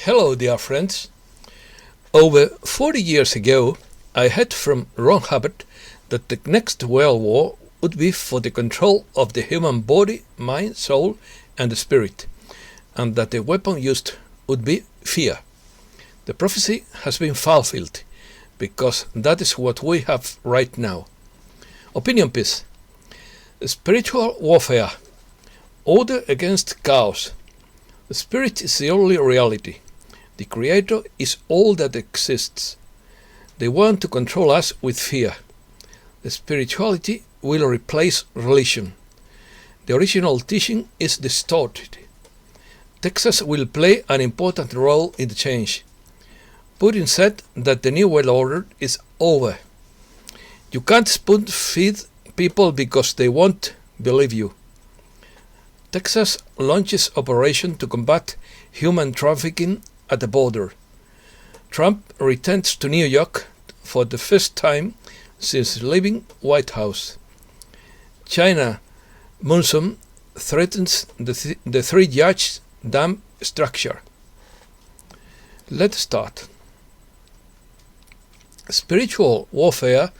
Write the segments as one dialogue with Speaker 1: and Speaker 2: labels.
Speaker 1: Hello, dear friends. Over 40 years ago, I had from wrong habit that the next world war would be for the control of the human body, mind, soul, and the spirit, and that the weapon used would be fear. The prophecy has been fulfilled, because that is what we have right now. Opinion piece. Spiritual warfare. Order against chaos. The spirit is the only reality. The Creator is all that exists. They want to control us with fear. The spirituality will replace religion. The original teaching is distorted. Texas will play an important role in the change. Putin said that the New World Order is over. You can't spoon feed people because they won't believe you. Texas launches operation to combat human trafficking at the border. Trump returns to New York for the first time since leaving White House. China monsoon threatens the Three Gorges dam structure. Let's start. Spiritual Warfare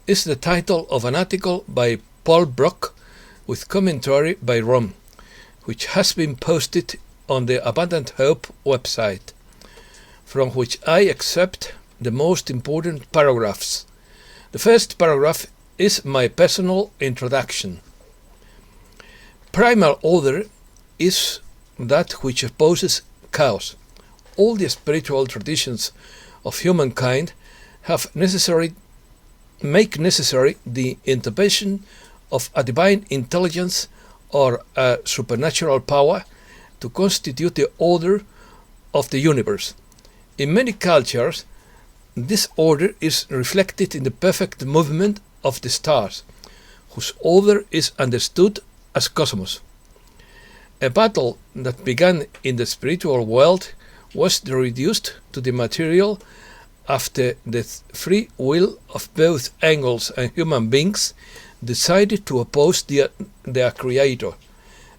Speaker 1: is the title of an article by Paul Brock with commentary by Ron, which has been posted on the Abundant Hope website, from which I accept the most important paragraphs. The first paragraph is my personal introduction. Primal order is that which opposes chaos. All the spiritual traditions of humankind make necessary the intervention of a divine intelligence or a supernatural power to constitute the order of the universe. In many cultures, this order is reflected in the perfect movement of the stars, whose order is understood as cosmos. A battle that began in the spiritual world was reduced to the material after the free will of both angels and human beings decided to oppose their Creator,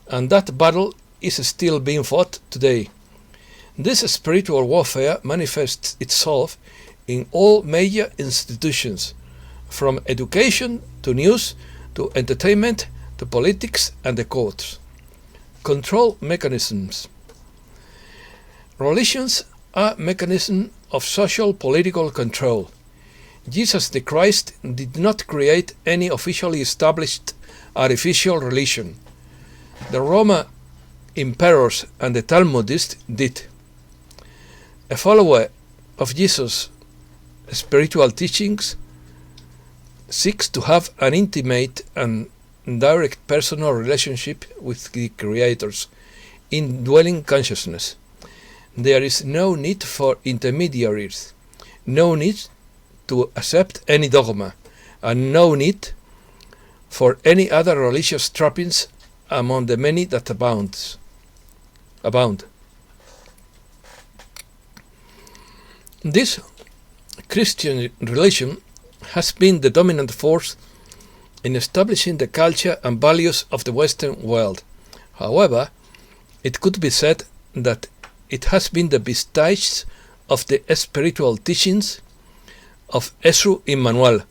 Speaker 1: and that battle is still being fought today. This spiritual warfare manifests itself in all major institutions, from education to news to entertainment to politics and the courts. Control mechanisms. Religions are mechanisms of social political control. Jesus the Christ did not create any officially established artificial religion. The Roman emperors and the Talmudists did. A follower of Jesus' spiritual teachings seeks to have an intimate and direct personal relationship with the Creator's indwelling consciousness. There is no need for intermediaries, no need to accept any dogma, and no need for any other religious trappings among the many that abound. This Christian religion has been the dominant force in establishing the culture and values of the Western world. However, it could be said that it has been the vestige of the spiritual teachings of Esru Immanuel,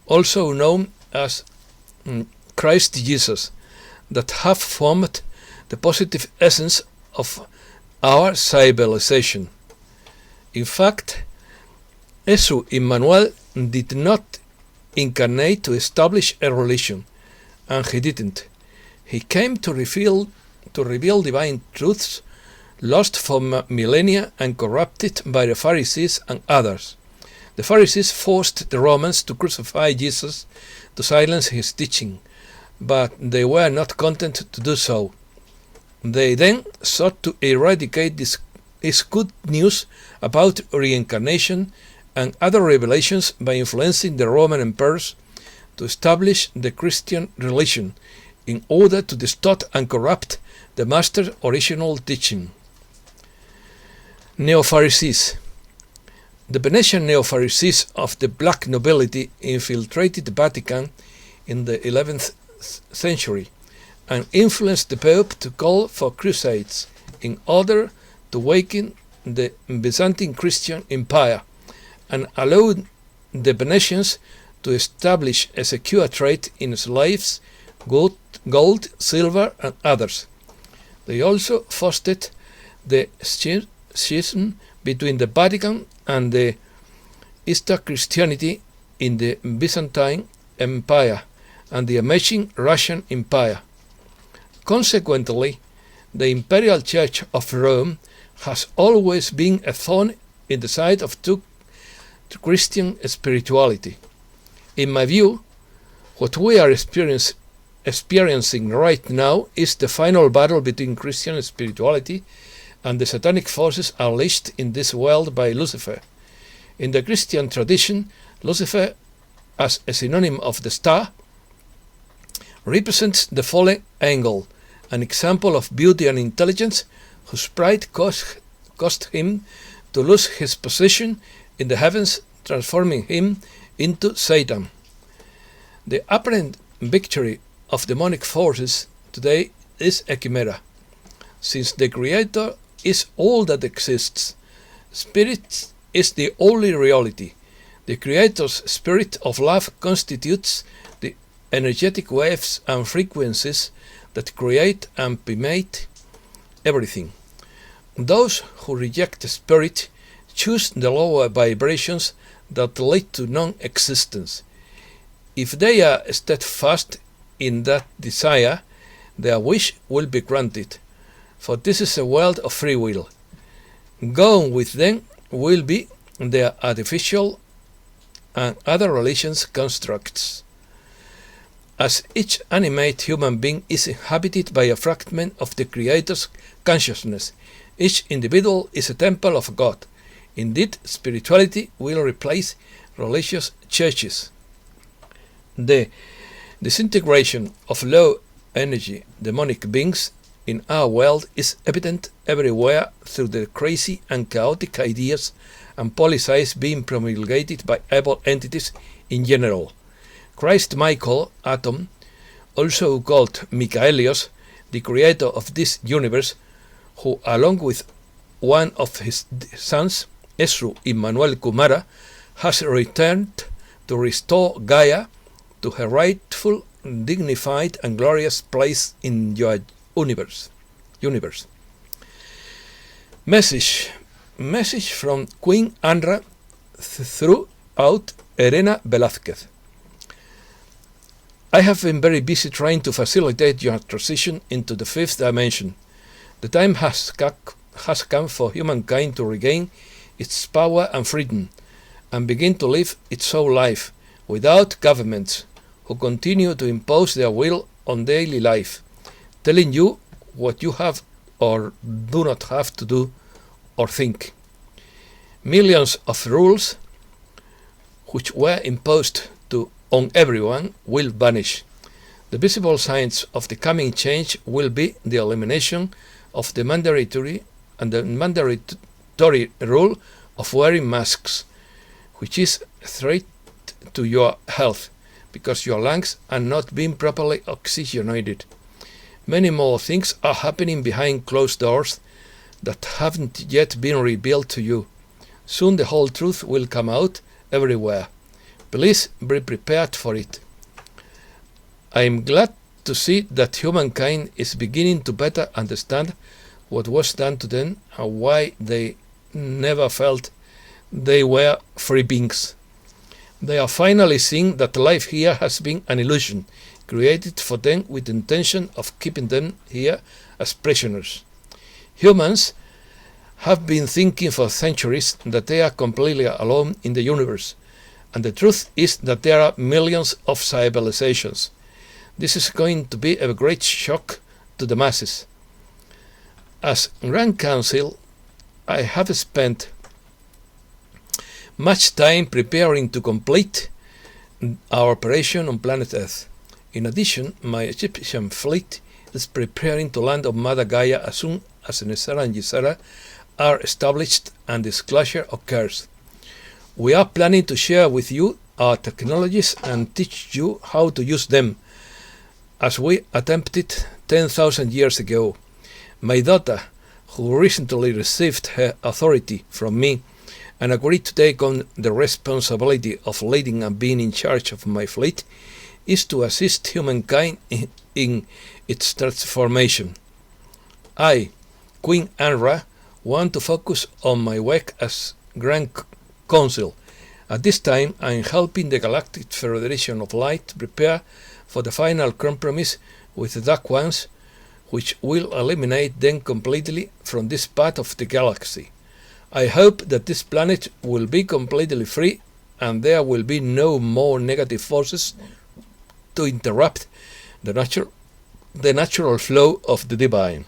Speaker 1: also known as Christ Jesus, that have formed the positive essence of our civilization. In fact, Esru Immanuel did not incarnate to establish a religion, and he didn't. He came to reveal divine truths lost for millennia and corrupted by the Pharisees and others. The Pharisees forced the Romans to crucify Jesus to silence his teaching, but they were not content to do so. They then sought to eradicate his good news about reincarnation and other revelations by influencing the Roman emperors to establish the Christian religion in order to distort and corrupt the Master's original teaching. Neo-Pharisees. The Venetian Neo-Pharisees of the black nobility infiltrated the Vatican in the 11th century and influenced the Pope to call for crusades in order to awaken the Byzantine Christian Empire and allowed the Venetians to establish a secure trade in slaves, gold, silver, and others. They also fostered the schism between the Vatican and the Eastern Christianity in the Byzantine Empire and the emerging Russian Empire. Consequently, the Imperial Church of Rome has always been a thorn in the side of true Christian spirituality. In my view, what we are experiencing right now is the final battle between Christian spirituality and the satanic forces unleashed in this world by Lucifer. In the Christian tradition, Lucifer, as a synonym of the star, represents the fallen angel, an example of beauty and intelligence whose pride caused him to lose his position in the heavens, transforming him into Satan. The apparent victory of demonic forces today is a chimera, since the Creator is all that exists. Spirit is the only reality. The Creator's spirit of love constitutes the energetic waves and frequencies that create and permeate everything. Those who reject the spirit choose the lower vibrations that lead to non-existence. If they are steadfast in that desire, their wish will be granted, for this is a world of free will. Gone with them will be their artificial and other religions constructs. As each animate human being is inhabited by a fragment of the Creator's consciousness, each individual is a temple of God. Indeed, spirituality will replace religious churches. The disintegration of low-energy demonic beings in our world is evident everywhere through the crazy and chaotic ideas and policies being promulgated by evil entities in general. Christ Michael Atom, also called Michaelios, the creator of this universe, who along with one of his sons, Esru Immanuel Kumara, has returned to restore Gaia to her rightful, dignified and glorious place in your universe. Message from Queen Andra throughout Elena Velázquez. I have been very busy trying to facilitate your transition into the fifth dimension. The time has come for humankind to regain its power and freedom and begin to live its own life without governments who continue to impose their will on daily life, telling you what you have or do not have to do or think. Millions of rules which were imposed on everyone will vanish. The visible signs of the coming change will be the elimination of the mandatory rule of wearing masks, which is a threat to your health because your lungs are not being properly oxygenated. Many more things are happening behind closed doors that haven't yet been revealed to you. Soon the whole truth will come out everywhere. Please be prepared for it. I am glad to see that humankind is beginning to better understand what was done to them and why they never felt they were free beings. They are finally seeing that life here has been an illusion created for them with the intention of keeping them here as prisoners. Humans have been thinking for centuries that they are completely alone in the universe, and the truth is that there are millions of civilizations. This is going to be a great shock to the masses. As Grand Council, I have spent much time preparing to complete our operation on planet Earth. In addition, my Egyptian fleet is preparing to land on Mother Gaia as soon as Nesara and Gisara are established and disclosure occurs. We are planning to share with you our technologies and teach you how to use them, as we attempted 10,000 years ago. My daughter, who recently received her authority from me and agreed to take on the responsibility of leading and being in charge of my fleet, is to assist humankind in its transformation. I, Queen Anra, want to focus on my work as Grand Council. At this time, I am helping the Galactic Federation of Light prepare for the final compromise with the Dark Ones, which will eliminate them completely from this part of the galaxy. I hope that this planet will be completely free and there will be no more negative forces to interrupt the natural flow of the divine.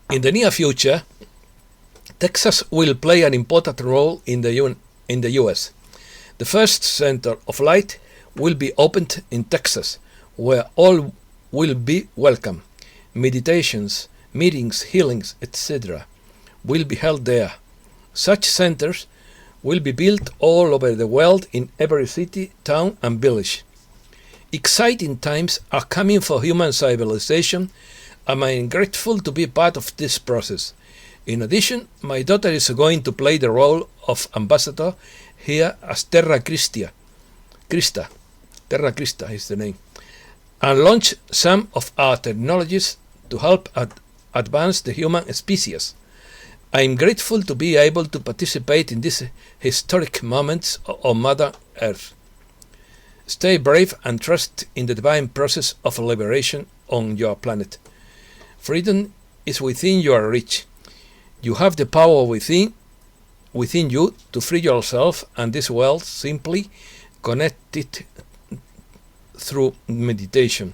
Speaker 1: In the near future, Texas will play an important role in the US. The first center of light will be opened in Texas, where all will be welcome. Meditations, meetings, healings, etc. will be held there. Such centers will be built all over the world in every city, town and village. Exciting times are coming for human civilization, and I am grateful to be part of this process. In addition, my daughter is going to play the role of ambassador here as Terra Christa is the name, and launch some of our technologies to help advance the human species. I am grateful to be able to participate in these historic moments on Mother Earth. Stay brave and trust in the divine process of liberation on your planet. Freedom is within your reach. You have the power within you to free yourself and this world. Simply connect it through meditation.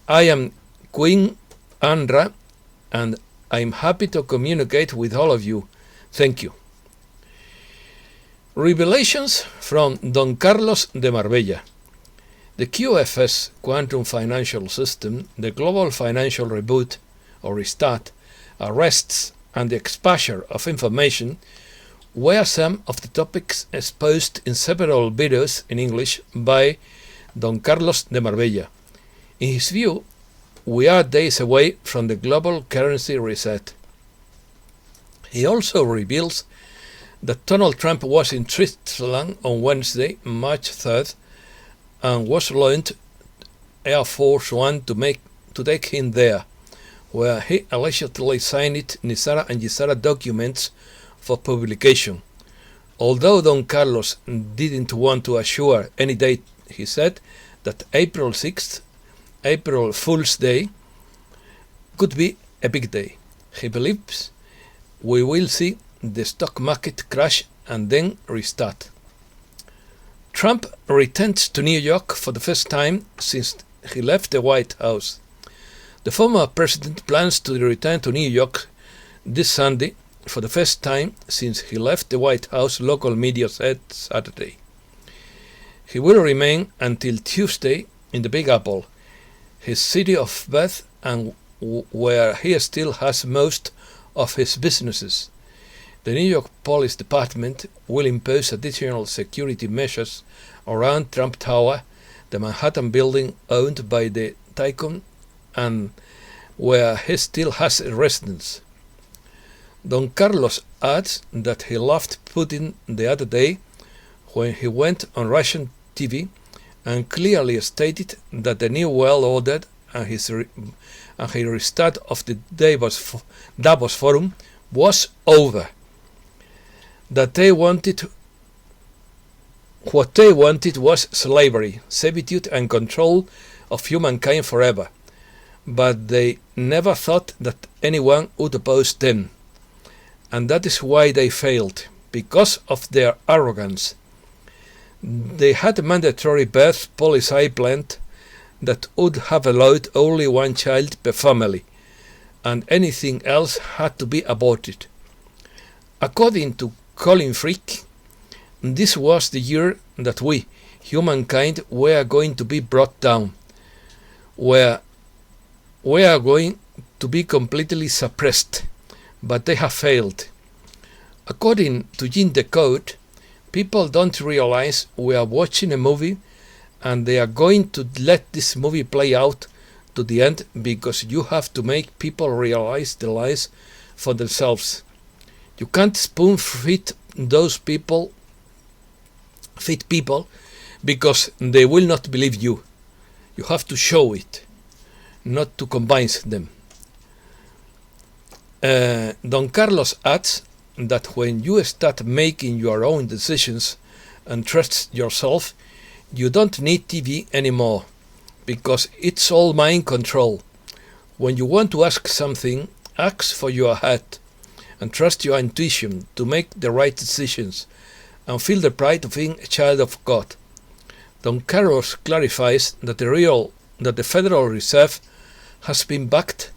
Speaker 1: I am Queen Andra, and I am happy to communicate with all of you. Thank you. Revelations from Don Carlos de Marbella. The QFS quantum financial system, the global financial reboot or restart, arrests and the exposure of information were some of the topics exposed in several videos in English by Don Carlos de Marbella. In his view, we are days away from the global currency reset. He also reveals that Donald Trump was in Switzerland on Wednesday, March 3rd, and was launched Air Force One to take him there, where he allegedly signed Nisara and Gisara documents for publication. Although Don Carlos didn't want to assure any date, he said that April 6th, April Fool's Day, could be a big day. He believes we will see the stock market crash and then restart. Trump returns to New York for the first time since he left the White House. The former president plans to return to New York this Sunday for the first time since he left the White House, local media said Saturday. He will remain until Tuesday in the Big Apple, his city of birth and where he still has most of his businesses. The New York Police Department will impose additional security measures around Trump Tower, the Manhattan building owned by the tycoon and where he still has a residence. Don Carlos adds that he loved Putin the other day when he went on Russian TV and clearly stated that the New World Order and his restart of the Davos Forum was over. That what they wanted was slavery, servitude and control of humankind forever. But they never thought that anyone would oppose them. And that is why they failed, because of their arrogance. They had a mandatory birth policy planned that would have allowed only one child per family, and anything else had to be aborted. According to Colin Frick, this was the year that we, humankind, were going to be brought down, where we are going to be completely suppressed, but they have failed. According to Gene Decode, people don't realize we are watching a movie and they are going to let this movie play out to the end because you have to make people realize the lies for themselves. You can't spoon-feed people because they will not believe you. You have to show it, not to convince them. Don Carlos adds that when you start making your own decisions and trust yourself, you don't need TV anymore, because it's all mind control. When you want to ask something, ask for your heart and trust your intuition to make the right decisions and feel the pride of being a child of God. Don Carlos clarifies that the Federal Reserve has been backed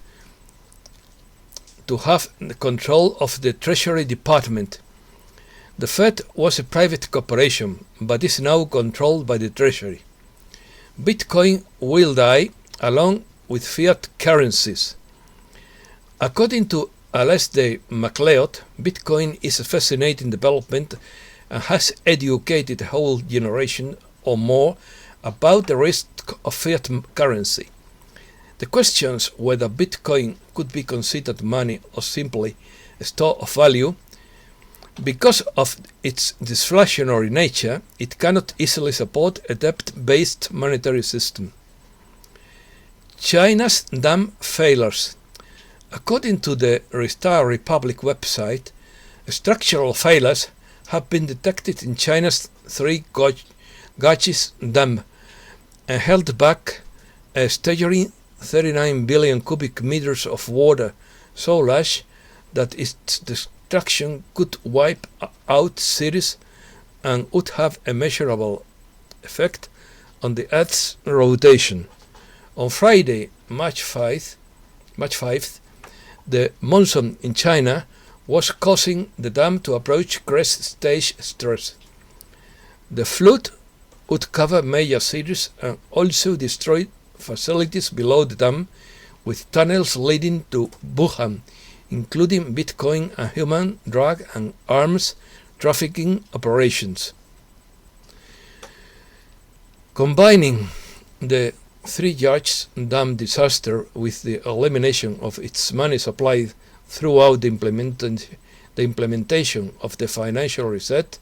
Speaker 1: to have the control of the Treasury Department. The Fed was a private corporation, but is now controlled by the Treasury. Bitcoin will die along with fiat currencies. According to Alasdair MacLeod, Bitcoin is a fascinating development and has educated a whole generation or more about the risk of fiat currency. The questions whether Bitcoin could be considered money or simply a store of value. Because of its deflationary nature, it cannot easily support a debt-based monetary system. China's dam failures. According to the Restart Republic website, structural failures have been detected in China's Three Gorges dam and held back a staggering 39 billion cubic meters of water, so large that its destruction could wipe out cities and would have a measurable effect on the Earth's rotation. On Friday, March 5th, the monsoon in China was causing the dam to approach crest stage stress. The flood would cover major cities and also destroy facilities below the dam, with tunnels leading to Wuhan, including Bitcoin and human, drug and arms trafficking operations. Combining the Three Gorges dam disaster with the elimination of its money supply throughout the implementation of the financial reset,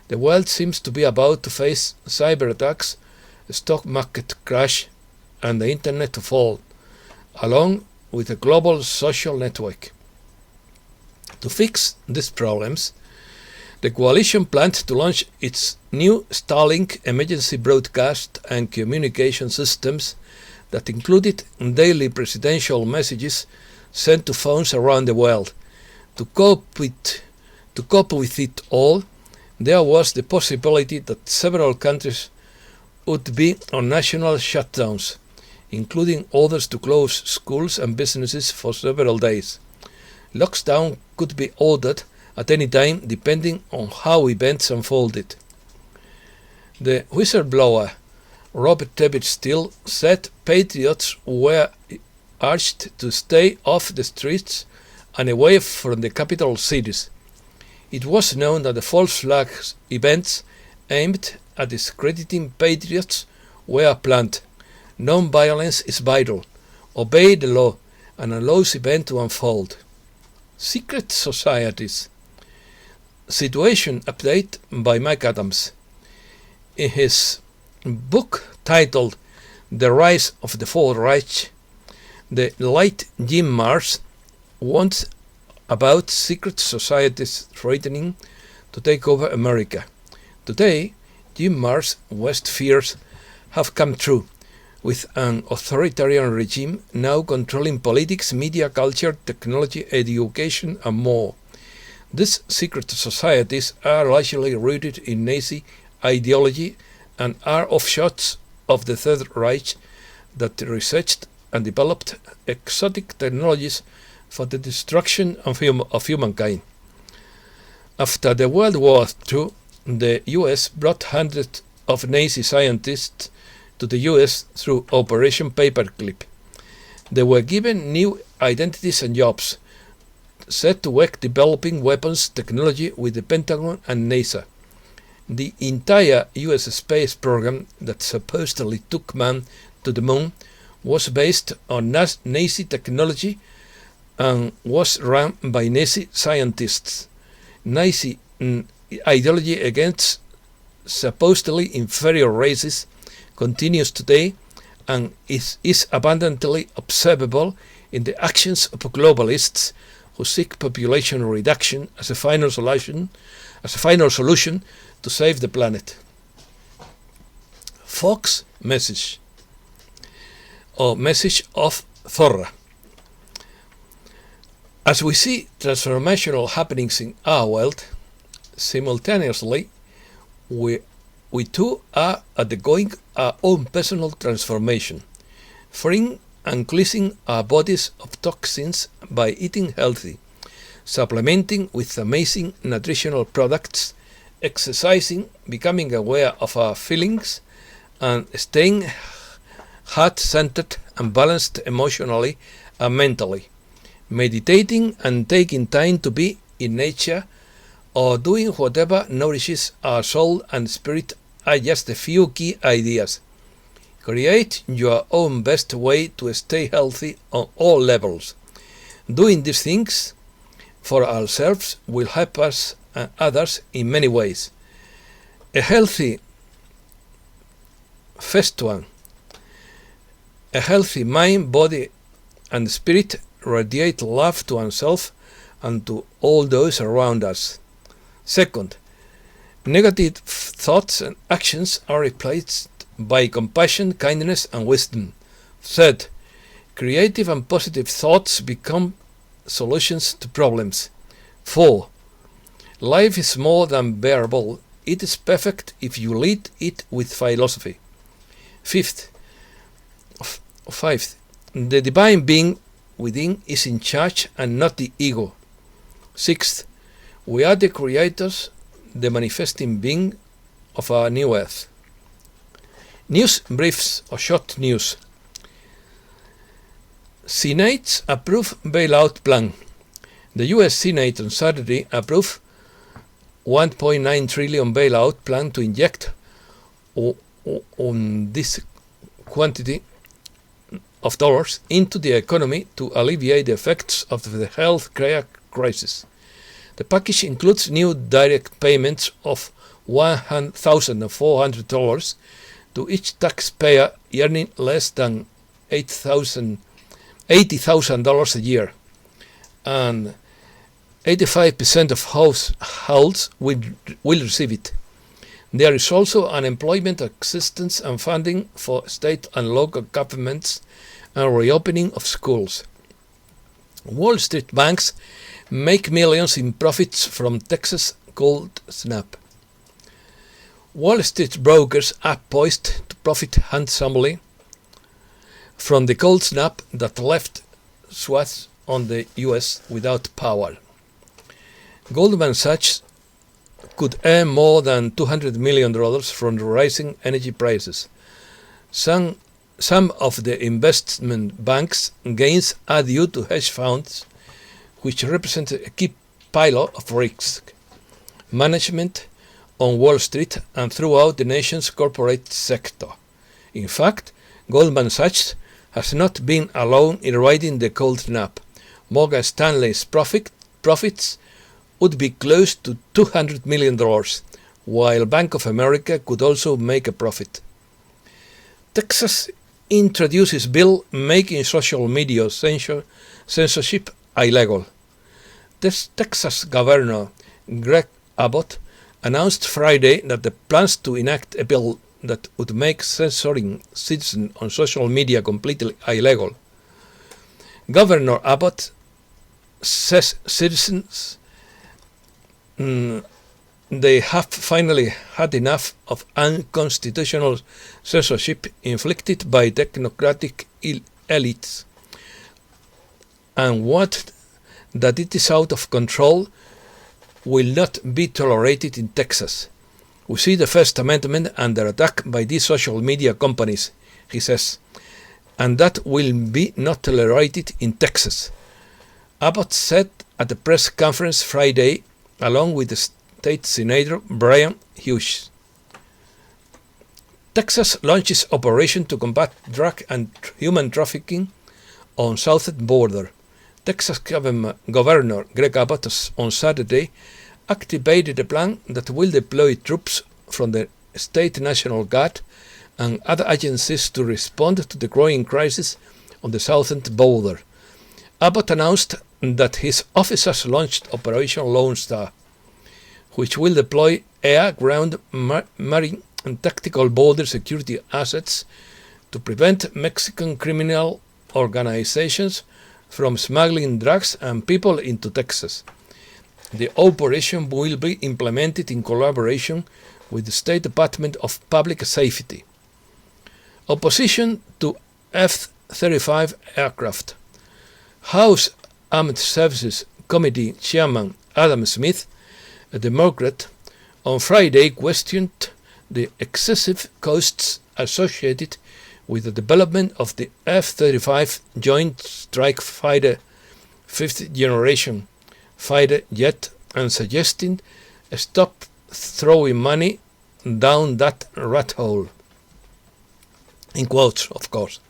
Speaker 1: the world seems to be about to face cyber attacks, a stock market crash, and the internet to fall, along with a global social network. To fix these problems, the coalition planned to launch its new Starlink emergency broadcast and communication systems that included daily presidential messages sent to phones around the world. To cope with it all, there was the possibility that several countries would be on national shutdowns, including orders to close schools and businesses for several days. Lockdown could be ordered at any time depending on how events unfolded. The whistleblower Robert David Steele said patriots were urged to stay off the streets and away from the capital cities. It was known that the false flag events aimed at discrediting patriots were planned. Non-violence is vital. Obey the law and allows events to unfold. Secret societies. Situation update by Mike Adams. In his book titled The Rise of the Fourth Reich, the late Jim Marrs warns about secret societies threatening to take over America. Today, Jim Marrs' worst fears have come true, with an authoritarian regime now controlling politics, media, culture, technology, education, and more. These secret societies are largely rooted in Nazi ideology and are offshoots of the Third Reich that researched and developed exotic technologies for the destruction of humankind. After the World War II, the US brought hundreds of Nazi scientists to the US through Operation Paperclip. They were given new identities and jobs, set to work developing weapons technology with the Pentagon and NASA. The entire US space program that supposedly took man to the moon was based on Nazi technology and was run by Nazi scientists. Nazi ideology against supposedly inferior races continues today and is abundantly observable in the actions of globalists who seek population reduction as a final solution to save the planet. Fox message, or message of Zorra. As we see transformational happenings in our world, simultaneously we too are undergoing our own personal transformation, freeing and cleansing our bodies of toxins by eating healthy, supplementing with amazing nutritional products, exercising, becoming aware of our feelings, and staying heart-centered and balanced emotionally and mentally, meditating and taking time to be in nature or doing whatever nourishes our soul and spirit are just a few key ideas. Create your own best way to stay healthy on all levels. Doing these things for ourselves will help us and others in many ways. A healthy first one. A healthy mind, body and spirit radiate love to oneself and to all those around us. Second, negative thoughts and actions are replaced by compassion, kindness and wisdom. Third, creative and positive thoughts become solutions to problems. 4. Life is more than bearable. It is perfect if you lead it with philosophy. 5. The divine being within is in charge and not the ego. 6. We are the creators, the manifesting being of our new earth. News briefs or short news. Senate approve bailout plan. The U.S. Senate on Saturday approved $1.9 trillion bailout plan to inject on this quantity of dollars into the economy to alleviate the effects of the health care crisis. The package includes new direct payments of $1,400 to each taxpayer earning less than $80,000 a year, and 85% of households will receive it. There is also unemployment assistance and funding for state and local governments and reopening of schools. Wall Street banks make millions in profits from Texas cold snap. Wall Street brokers are poised to profit handsomely from the cold snap that left swaths on the US without power. Goldman Sachs could earn more than $200 million from the rising energy prices. Some of the investment bank's gains are due to hedge funds, which represent a key pillar of risk management on Wall Street and throughout the nation's corporate sector. In fact, Goldman Sachs has not been alone in riding the cold snap. Morgan Stanley's profits would be close to $200 million, while Bank of America could also make a profit. Texas introduces bill making social media censorship illegal. Texas Governor Greg Abbott announced Friday that the plans to enact a bill that would make censoring citizens on social media completely illegal. Governor Abbott says citizens they have finally had enough of unconstitutional censorship inflicted by technocratic elites, and what that it is out of control will not be tolerated in Texas. We see the First Amendment under attack by these social media companies, he says, and that will be not tolerated in Texas. Abbott said at a press conference Friday, along with the state senator Brian Hughes. Texas launches operation to combat drug and human trafficking on southern border. Texas Governor Greg Abbott on Saturday activated a plan that will deploy troops from the state National Guard and other agencies to respond to the growing crisis on the southern border. Abbott announced that his office has launched Operation Lone Star, which will deploy air, ground, marine and tactical border security assets to prevent Mexican criminal organizations from smuggling drugs and people into Texas. The operation will be implemented in collaboration with the State Department of Public Safety. Opposition to F-35 aircraft. House Armed Services Committee Chairman Adam Smith, a Democrat, on Friday questioned the excessive costs associated with the development of the F-35 Joint Strike Fighter fifth-generation fighter jet and suggesting stop throwing money down that rat hole. In quotes, of course.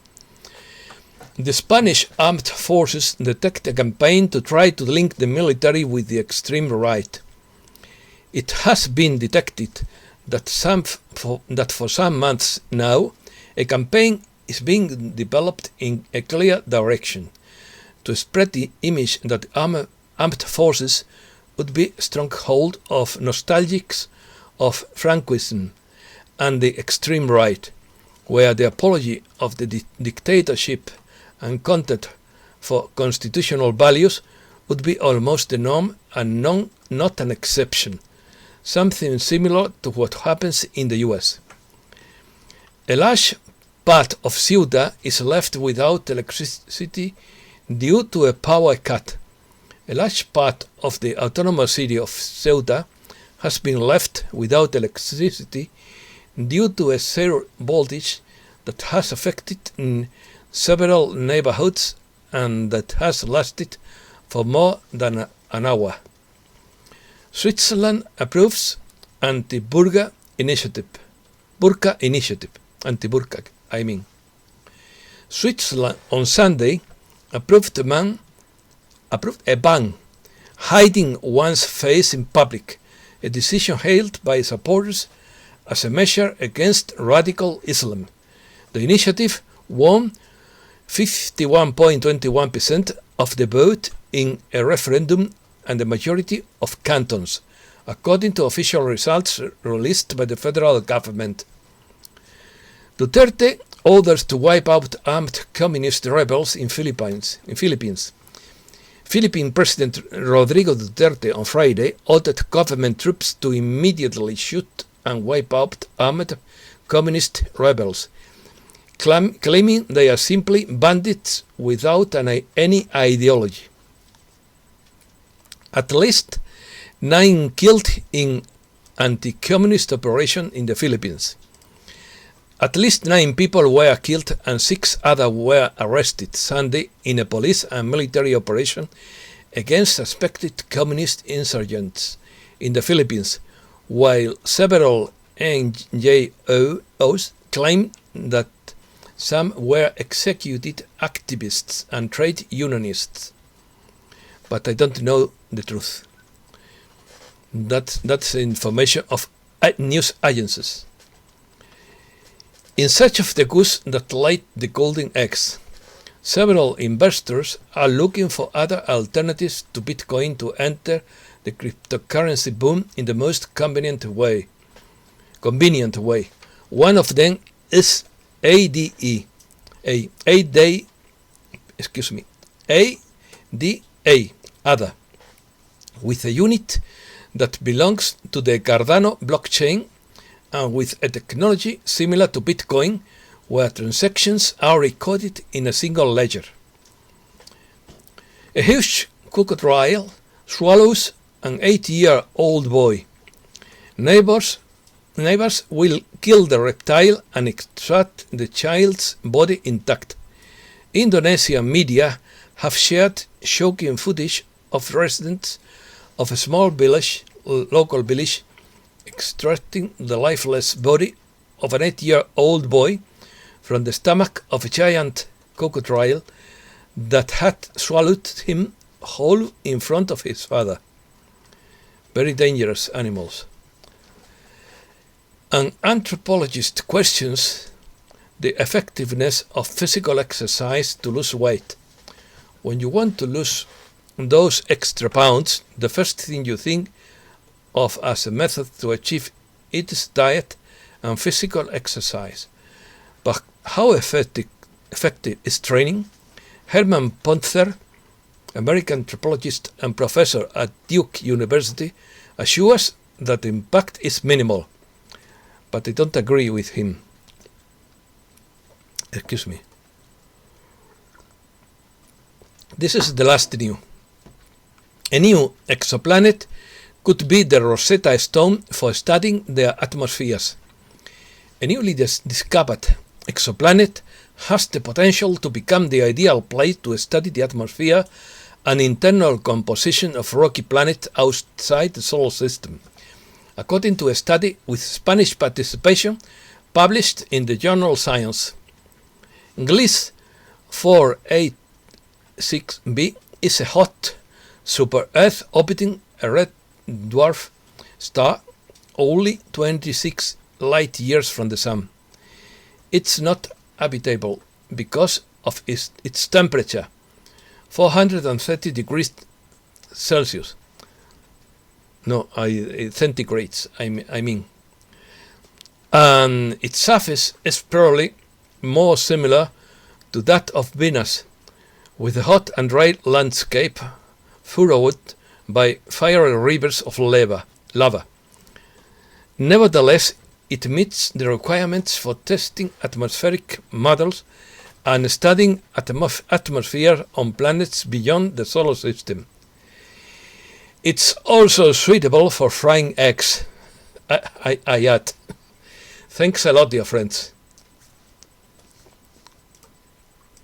Speaker 1: The Spanish armed forces detect a campaign to try to link the military with the extreme right. It has been detected that for some months now, a campaign is being developed in a clear direction to spread the image that armed forces would be a stronghold of nostalgics of Franquism and the extreme right, where the apology of the dictatorship and contempt for constitutional values would be almost the norm and not an exception, something similar to what happens in the US. A large part of Ceuta is left without electricity due to a power cut. A large part of the autonomous city of Ceuta has been left without electricity due to a zero voltage that has affected several neighborhoods and that has lasted for more than an hour. Switzerland approves anti-burqa initiative. Anti-burqa, I mean. Switzerland on Sunday approved a ban hiding one's face in public, a decision hailed by supporters as a measure against radical Islam. The initiative won 51.21% of the vote in a referendum and the majority of cantons, according to official results released by the federal government. Duterte orders to wipe out armed communist rebels in Philippines. Philippine President Rodrigo Duterte on Friday ordered government troops to immediately shoot and wipe out armed communist rebels, claiming they are simply bandits without any ideology. At least 9 killed in anti-communist operation in the Philippines. At least 9 people were killed and 6 others were arrested Sunday in a police and military operation against suspected communist insurgents in the Philippines, while several NGOs claim that some were executed activists and trade unionists. But I don't know the truth. That's information of news agencies. In search of the goose that laid the golden eggs, several investors are looking for other alternatives to Bitcoin to enter the cryptocurrency boom in the most convenient way. One of them is ADA, ADA, with a unit that belongs to the Cardano blockchain and with a technology similar to Bitcoin, where transactions are recorded in a single ledger. A huge crocodile swallows an 8-year-old boy. Neighbors will kill the reptile and extract the child's body intact. Indonesian media have shared shocking footage of residents of a small local village, extracting the lifeless body of an 8-year-old boy from the stomach of a giant crocodile that had swallowed him whole in front of his father. Very dangerous animals. An anthropologist questions the effectiveness of physical exercise to lose weight. When you want to lose those extra pounds, the first thing you think of as a method to achieve it is diet and physical exercise. But how effective is training? Herman Ponther, American anthropologist and professor at Duke University, assures that the impact is minimal. But I don't agree with him. Excuse me. This is the last news. A new exoplanet could be the Rosetta Stone for studying their atmospheres. A newly discovered exoplanet has the potential to become the ideal place to study the atmosphere and internal composition of rocky planets outside the solar system, according to a study with Spanish participation published in the journal Science. Gliss 486b is a hot super-Earth orbiting a red dwarf star only 26 light years from the Sun. It's not habitable because of its temperature, 430 degrees Celsius. No, centigrades, I mean. And its surface is probably more similar to that of Venus, with a hot and dry landscape furrowed by fiery rivers of lava. Nevertheless, it meets the requirements for testing atmospheric models and studying atmosphere on planets beyond the solar system. It's also suitable for frying eggs, I add. Thanks a lot, dear friends.